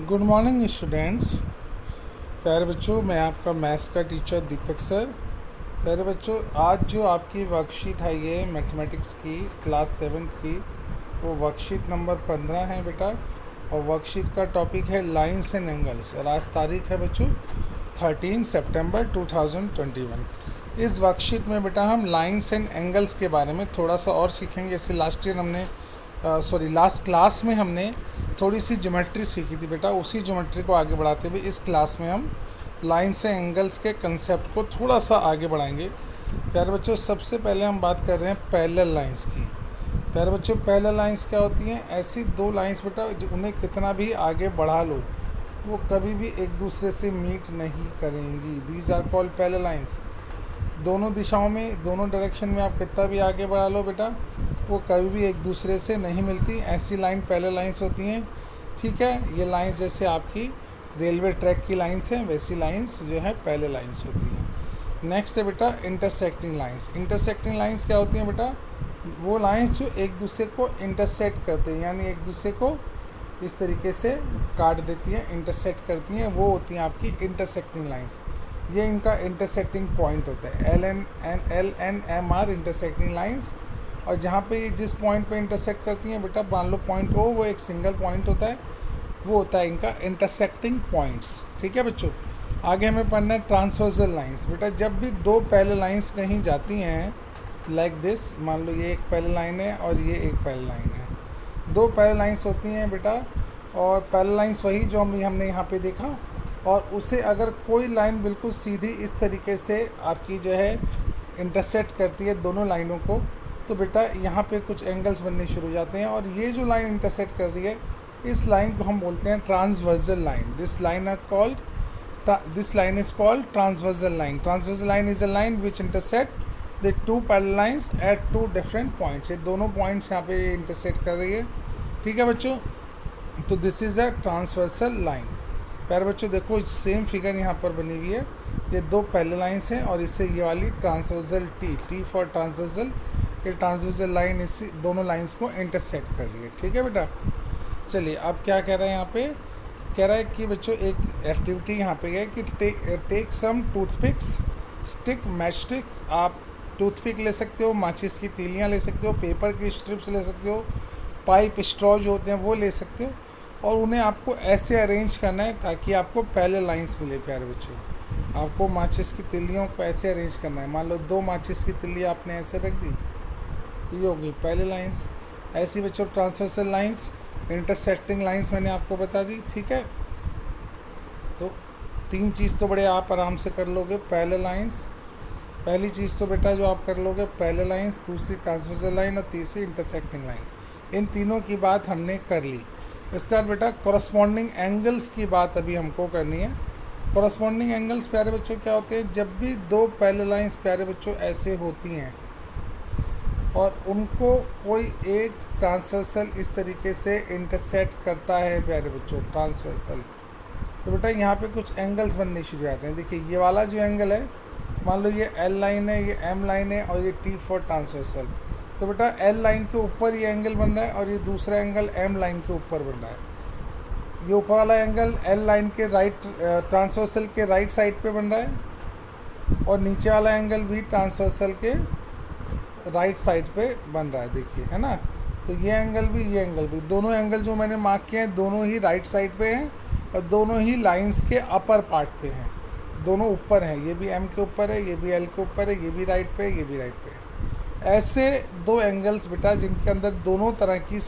Good morning students. प्यारे बच्चों, मैं आपका मैथ्स का टीचर दीपक सर। प्यारे बच्चों, आज जो आपकी वर्कशीट आई है मैथमेटिक्स की क्लास सेवन्थ की, वो वर्कशीट नंबर 15 है बेटा। और वर्कशीट का टॉपिक है लाइन्स एंड एंगल्स और आज तारीख है बच्चों 13 सितंबर 2021। इस वर्कशीट में बेटा हम लाइन्स एंड एंगल्स के बारे में थोड़ा सा और सीखेंगे। जैसे लास्ट क्लास में हमने थोड़ी सी ज्योमेट्री सीखी थी बेटा, उसी ज्योमेट्री को आगे बढ़ाते हुए इस क्लास में हम लाइन से एंगल्स के कंसेप्ट को थोड़ा सा आगे बढ़ाएंगे। प्यारे बच्चों, सबसे पहले हम बात कर रहे हैं पैरेलल लाइंस की। प्यारे बच्चों, पैरेलल लाइंस क्या होती हैं? ऐसी दो लाइंस बेटा उन्हें कितना भी आगे बढ़ा लो वो कभी भी एक दूसरे से मीट नहीं करेंगी। These are called parallel lines. दोनों दिशाओं में, दोनों डायरेक्शन में आप कितना भी आगे बढ़ा लो बेटा, वो कभी भी एक दूसरे से नहीं मिलती। ऐसी लाइन पैरेलल लाइंस होती हैं। ठीक है, ये लाइंस जैसे आपकी रेलवे ट्रैक की लाइंस हैं, वैसी लाइंस जो है पैरेलल लाइंस होती हैं। नेक्स्ट है बेटा इंटरसेक्टिंग लाइंस। इंटरसेक्टिंग लाइंस क्या होती हैं बेटा? वो लाइंस जो एक दूसरे को इंटरसेक्ट करते हैं, यानी एक दूसरे को इस तरीके से काट देती हैं, इंटरसेक्ट करती हैं, वो होती हैं आपकी इंटरसेक्टिंग लाइंस। ये इनका इंटरसेक्टिंग पॉइंट होता है। L N M are intersecting lines. और जहाँ पे जिस पॉइंट पे इंटरसेक्ट करती हैं बेटा, मान लो पॉइंट ओ, वो एक सिंगल पॉइंट होता है, वो होता है इनका इंटरसेक्टिंग पॉइंट्स। ठीक है बच्चों, आगे हमें पढ़ना है ट्रांसवर्सल लाइंस। बेटा जब भी दो पैरेलल लाइंस कहीं जाती हैं लाइक दिस, मान लो ये एक पैरेलल लाइन है और ये एक पैरेलल लाइन है, दो पैरेलल लाइंस होती हैं बेटा। और पैरेलल लाइंस वही जो हमने यहाँ पे देखा, और उसे अगर कोई लाइन बिल्कुल सीधी इस तरीके से आपकी जो है इंटरसेक्ट करती है दोनों लाइनों को, तो बेटा यहाँ पे कुछ एंगल्स बनने शुरू हो जाते हैं। और ये जो लाइन इंटरसेक्ट कर रही है, इस लाइन को हम बोलते हैं transversal line. This line is called transversal line. Transversal line is a line which intersect the two parallel lines at two different points. ये दोनों पॉइंट्स यहाँ पे इंटरसेक्ट कर रही है। ठीक है बच्चों, तो this is a transversal line. प्यारे बच्चों देखो, सेम फिगर यहाँ पर बनी हुई है। ये दो पैरेलल लाइंस हैं और इससे ये वाली ट्रांसवर्सल टी फॉर ट्रांसवर्सल, ये ट्रांसवर्सल लाइन इस दोनों लाइंस को इंटरसेक्ट कर रही है। ठीक है बेटा, चलिए अब क्या कह रहा है यहाँ पे? कह रहा है कि बच्चों एक एक्टिविटी यहाँ पे है कि take some toothpicks, stick, match stick. आप टूथपिक ले सकते हो, माचिस की तीलियाँ ले सकते हो, पेपर की स्ट्रिप्स ले सकते हो, पाइप, स्ट्रॉ जो होते हैं वो ले सकते हो, और उन्हें आपको ऐसे अरेंज करना है ताकि आपको पैरेलल लाइंस मिले। प्यारे बच्चों, आपको माचिस की तिल्लियों को ऐसे अरेंज करना है। मान लो दो माचिस की तिल्ली आपने ऐसे रख दी, तो ये होगी पैरेलल लाइंस। ऐसी बच्चों ट्रांसवर्सल लाइंस, इंटरसेक्टिंग लाइंस मैंने आपको बता दी। ठीक है, तो तीन चीज़ तो बड़े आप आराम से कर लोगे। पैरेलल लाइंस, पहली चीज़ तो बेटा जो आप कर लोगे पैरेलल लाइंस, दूसरी ट्रांसवर्सल लाइन और तीसरी इंटरसेक्टिंग लाइन। इन तीनों की बात हमने कर ली। इसके बाद बेटा कॉरस्पॉन्डिंग एंगल्स की बात अभी हमको करनी है। कॉरस्पॉन्डिंग एंगल्स प्यारे बच्चों क्या होते हैं? जब भी दो पैरेलल लाइंस प्यारे बच्चों ऐसे होती हैं और उनको कोई एक ट्रांसवर्सल इस तरीके से इंटरसेक्ट करता है प्यारे बच्चों, ट्रांसवर्सल, तो बेटा यहाँ पे कुछ एंगल्स बनने शुरू हो जाते हैं। देखिए ये वाला जो एंगल है, मान लो ये एल लाइन है, ये एम लाइन है और ये टी फॉर ट्रांसवर्सल, तो बेटा एल लाइन के ऊपर ये एंगल बन रहा है और ये दूसरा एंगल एम लाइन के ऊपर बन रहा है। ये ऊपर वाला एंगल एल लाइन के राइट, ट्रांसवर्सल के राइट साइड पे बन रहा है, और नीचे वाला एंगल भी ट्रांसवर्सल के राइट साइड पे बन रहा है। देखिए, है ना? तो ये एंगल भी, दोनों एंगल जो मैंने मार्क किए हैं दोनों ही राइट साइड पे हैं और दोनों ही लाइंस के अपर पार्ट पे हैं, दोनों ऊपर हैं। ये भी एम के ऊपर है, ये भी एल के ऊपर है, ये भी राइट पे है, ये भी राइट पे है। ऐसे दो एंगल्स बेटा जिनके अंदर दोनों तरह की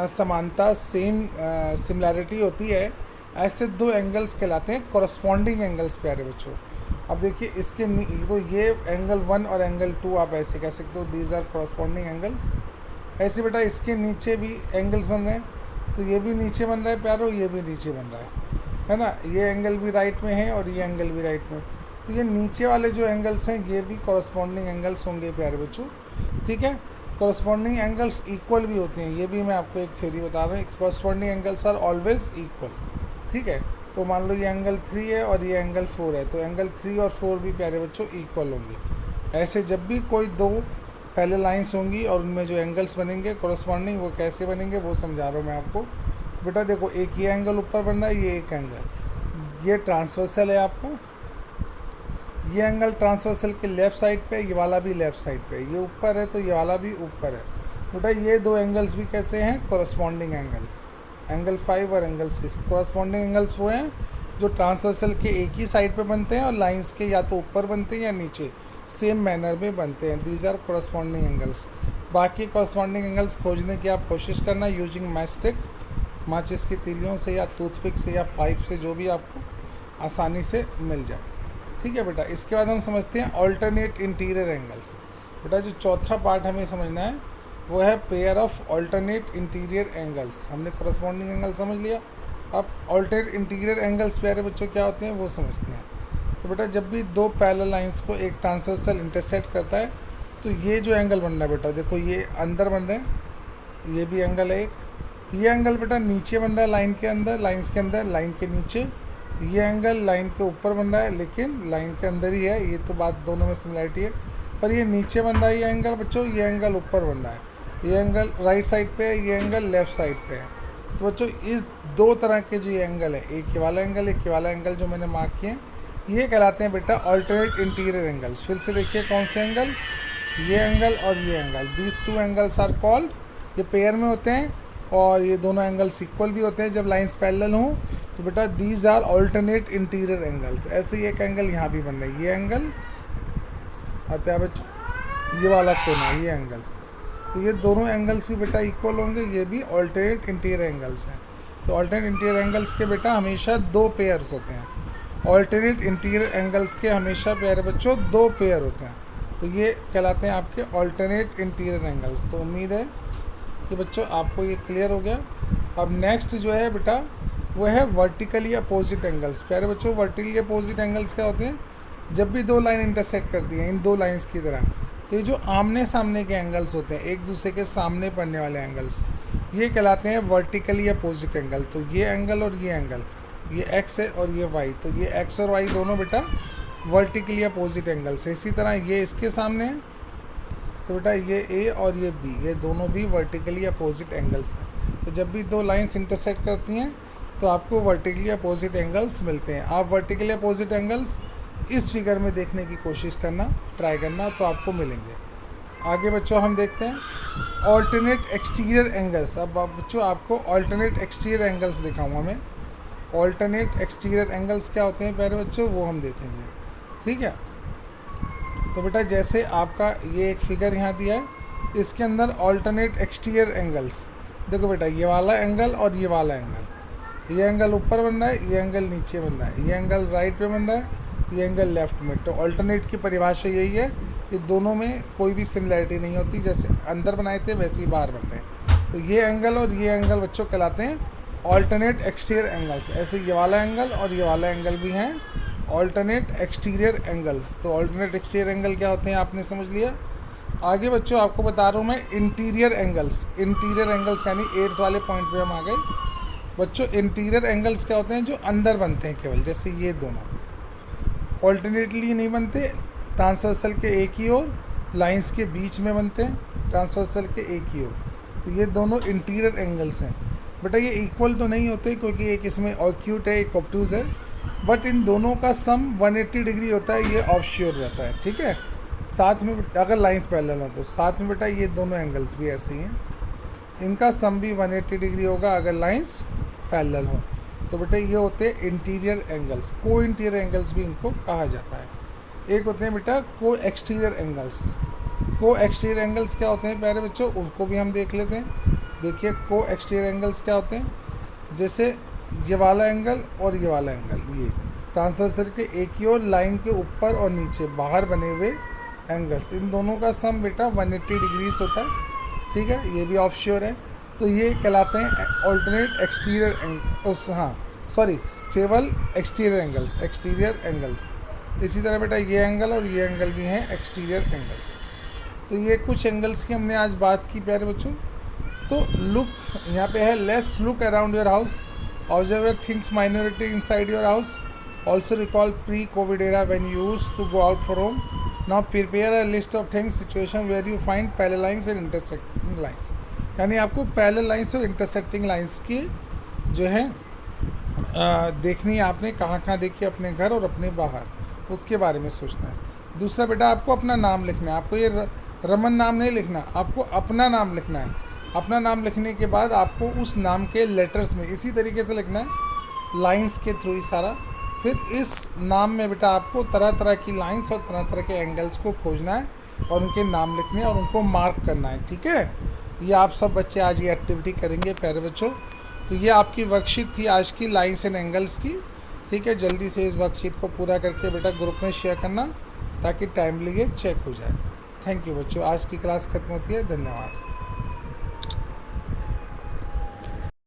समानता, सिमिलैरिटी होती है, ऐसे दो एंगल्स कहलाते हैं कॉरस्पॉन्डिंग एंगल्स प्यारे बच्चों। अब देखिए इसके तो ये एंगल 1 और एंगल 2 आप ऐसे कह सकते हो, दीज आर कॉरस्पॉन्डिंग एंगल्स। ऐसे बेटा इसके नीचे भी एंगल्स बन रहे हैं, तो ये भी नीचे बन रहा है प्यारो, ये भी नीचे बन रहा है ना? ये एंगल भी राइट में है और ये एंगल भी राइट में, तो ये नीचे वाले जो एंगल्स हैं ये भी कॉरस्पॉन्डिंग एंगल्स होंगे प्यारे बच्चों। ठीक है, कॉरस्पॉन्डिंग एंगल्स इक्वल भी होते हैं, ये भी मैं आपको एक थ्योरी बता रहा हूँ। Corresponding angles are always equal. ठीक है, तो मान लो ये एंगल 3 है और ये एंगल 4 है, तो एंगल 3 और 4 भी प्यारे बच्चों इक्वल होंगे। ऐसे जब भी कोई दो पैरेलल लाइंस होंगी और उनमें जो एंगल्स बनेंगे कॉरस्पॉन्डिंग, वो कैसे बनेंगे वो समझा रहा हूँ मैं आपको। बेटा देखो एक ये एंगल ऊपर बन रहा है, ये एक एंगल, ये ट्रांसवर्सल है आपका, ये एंगल ट्रांसवर्सल के लेफ़्ट साइड पे, ये वाला भी लेफ़्ट साइड पे, ये ऊपर है तो ये वाला भी ऊपर है। बेटा ये दो एंगल्स भी कैसे हैं, कोरस्पॉन्डिंग एंगल्स, एंगल 5 और एंगल 6। कोरस्पॉन्डिंग एंगल्स वो हैं जो ट्रांसवर्सल के एक ही साइड पे बनते हैं और लाइंस के या तो ऊपर बनते हैं या नीचे सेम मैनर में बनते हैं। These are corresponding angles. बाकी कोरस्पॉन्डिंग एंगल्स खोजने की आप कोशिश करना यूजिंग मैस्टिक, माचिस की तीलियों से या टूथपिक से या पाइप से, जो भी आपको आसानी से मिल जाए। ठीक है बेटा, इसके बाद हम समझते हैं ऑल्टरनेट इंटीरियर एंगल्स। बेटा जो चौथा पार्ट हमें समझना है वो है pair of alternate interior angles. हमने कोरस्पॉन्डिंग एंगल समझ लिया, अब ऑल्टरनेट इंटीरियर एंगल्स प्यारे बच्चों क्या होते हैं वो समझते हैं। तो बेटा जब भी दो पैरेलल लाइंस को एक ट्रांसवर्सल इंटरसेक्ट करता है तो ये जो एंगल बन रहा है बेटा, देखो ये अंदर बन रहे हैं, ये भी एंगल है एक, ये एंगल बेटा नीचे बन रहा है लाइन के अंदर, लाइंस के अंदर, लाइन के नीचे, ये एंगल लाइन के ऊपर बन रहा है लेकिन लाइन के अंदर ही है। ये तो बात दोनों में सिमिलरिटी है, पर ये नीचे बन रहा है ये एंगल बच्चों, ये एंगल ऊपर बन रहा है, ये एंगल राइट साइड पे है, ये एंगल लेफ़्ट साइड पे है। तो बच्चों इस दो तरह के जो ये एंगल है, एक ये वाला एंगल, एक ये वाला एंगल जो मैंने मार्क किए हैं, ये कहलाते हैं बेटा ऑल्टरनेट इंटीरियर एंगल्स। फिर से देखिए कौन से एंगल, ये एंगल और ये angle, these two angles are called, ये पेयर में होते हैं और ये दोनों एंगल्स इक्वल भी होते हैं जब लाइंस पैरेलल हों। तो बेटा these are alternate interior angles. ऐसे ही एक एंगल यहाँ भी बन रहा है, ये एंगल और क्या बच्चों ये वाला कोना, ये एंगल, तो ये दोनों एंगल्स भी बेटा इक्वल होंगे, ये भी ऑल्टरनेट इंटीरियर एंगल्स हैं। तो ऑल्टरनेट इंटीरियर एंगल्स के बेटा हमेशा दो पेयर्स होते हैं, ऑल्टरनेट इंटीरियर एंगल्स के हमेशा प्यारे बच्चों दो पेयर होते हैं, तो ये कहलाते हैं आपके ऑल्टरनेट इंटीरियर एंगल्स। तो उम्मीद है कि बच्चों आपको ये क्लियर हो गया। अब नेक्स्ट जो है बेटा वो है वर्टिकली अपोजिट एंगल्स। प्यारे बच्चों वर्टिकली अपोजिट एंगल्स क्या होते हैं, जब भी दो लाइन इंटरसेक्ट करती हैं इन दो लाइंस की तरह, तो ये जो आमने सामने के एंगल्स होते हैं, एक दूसरे के सामने पड़ने वाले एंगल्स, ये कहलाते हैं वर्टिकली अपोजिट एंगल। तो ये एंगल और ये एंगल, ये एक्स है और ये वाई, तो ये एक्स और वाई दोनों बेटा वर्टिकली अपोजिट एंगल्स है। इसी तरह ये इसके सामने है तो बेटा ये ए और ये बी, ये दोनों भी वर्टिकली अपोजिट एंगल्स हैं। तो जब भी दो लाइंस इंटरसेक्ट करती हैं तो आपको वर्टिकली अपोजिट एंगल्स मिलते हैं। आप वर्टिकली अपोजिट एंगल्स इस फिगर में देखने की कोशिश करना, ट्राई करना, तो आपको मिलेंगे। आगे बच्चों हम देखते हैं ऑल्टरनेट एक्सटीरियर एंगल्स। अब बच्चों आपको ऑल्टरनेट एक्सटीरियर एंगल्स दिखाऊंगा मैं। ऑल्टरनेट एक्सटीरियर एंगल्स क्या होते हैं प्यारे बच्चों वो हम देखेंगे, ठीक है। तो बेटा जैसे आपका ये एक फिगर यहाँ दिया है, इसके अंदर ऑल्टरनेट एक्सटीरियर एंगल्स, देखो बेटा ये वाला एंगल और ये वाला एंगल, ये एंगल ऊपर बन रहा है, ये एंगल नीचे बन रहा है, ये एंगल राइट पे बन रहा है, ये एंगल लेफ्ट में। तो ऑल्टरनेट की परिभाषा यही है, ये दोनों में कोई भी सिमिलरिटी नहीं होती, जैसे अंदर बनाए थे वैसे ही बाहर बन रहे हैं। तो ये एंगल और ये एंगल बच्चों कहलाते हैं ऑल्टरनेट एक्सटीरियर एंगल्स। ऐसे ये वाला एंगल और ये वाला एंगल भी हैं ऑल्टरनेट एक्सटीरियर एंगल्स। तो ऑल्टरनेट एक्सटीरियर एंगल क्या होते हैं आपने समझ लिया। आगे बच्चों आपको बता रहा हूँ मैं इंटीरियर एंगल्स। इंटीरियर एंगल्स यानी 8th वाले पॉइंट पे हम आ गए बच्चों। इंटीरियर एंगल्स क्या होते हैं, जो अंदर बनते हैं केवल, जैसे ये दोनों ऑल्टरनेटली नहीं बनते, ट्रांसवर्सल के एक ही ओर, लाइंस के बीच में बनते हैं, ट्रांसवर्सल के एक ही ओर। तो ये दोनों इंटीरियर एंगल्स हैं बेटा। ये इक्वल तो नहीं होते क्योंकि एक इसमें ऑक्यूट है, एक ऑब्टूज है, बट इन दोनों का सम 180 डिग्री होता है, ये ऑफश्योर रहता है, ठीक है। साथ में अगर लाइंस पैरेलल हो तो साथ में बेटा ये दोनों एंगल्स भी ऐसे ही हैं, इनका सम भी 180 डिग्री होगा अगर लाइंस पैरेलल हो। तो बेटा ये होते हैं इंटीरियर एंगल्स, को इंटीरियर एंगल्स भी इनको कहा जाता है। एक होते हैं बेटा को एक्सटीरियर एंगल्स। को एक्सटीरियर एंगल्स क्या होते हैं प्यारे बच्चों, उसको भी हम देख लेते हैं। देखिए को एक्सटीरियर एंगल्स क्या होते हैं, जैसे ये वाला एंगल और ये वाला एंगल, ये ट्रांसवर्सल के एक ही और लाइन के ऊपर और नीचे बाहर बने हुए एंगल्स, इन दोनों का सम बेटा 180 डिग्रीज होता है, ठीक है। ये भी ऑफश्योर है, तो ये कहलाते हैं ऑल्टरनेट एक्सटीरियर केवल एक्सटीरियर एंगल्स, एक्सटीरियर एंगल्स। इसी तरह बेटा ये एंगल और ये एंगल भी हैं एक्सटीरियर एंगल्स। तो ये कुछ एंगल्स की हमने आज बात की प्यारे बच्चों। तो लुक यहाँ पे है, let's look around your house, observe things minority inside your house, also recall pre COVID era when you used to go out for home. Now prepare a list of things situation where you find parallel lines and intersecting lines. यानी आपको parallel lines और intersecting lines की जो है देखनी है आपने, कहाँ कहाँ देखी, अपने घर और अपने बाहर, उसके बारे में सोचना है। दूसरा बेटा आपको अपना नाम लिखना है, आपको ये रमन नाम नहीं लिखना, आपको अपना नाम लिखना है। अपना नाम लिखने के बाद आपको उस नाम के लेटर्स में इसी तरीके से लिखना है, लाइंस के थ्रू ही सारा। फिर इस नाम में बेटा आपको तरह तरह की लाइंस और तरह तरह के एंगल्स को खोजना है और उनके नाम लिखने हैं और उनको मार्क करना है, ठीक है। ये आप सब बच्चे आज ये एक्टिविटी करेंगे प्यारे बच्चों। तो ये आपकी वर्कशीट थी आज की, लाइंस एंड एंगल्स की, ठीक है। जल्दी से इस वर्कशीट को पूरा करके बेटा ग्रुप में शेयर करना ताकि टाइमली ये चेक हो जाए। थैंक यू बच्चों, आज की क्लास खत्म होती है, धन्यवाद।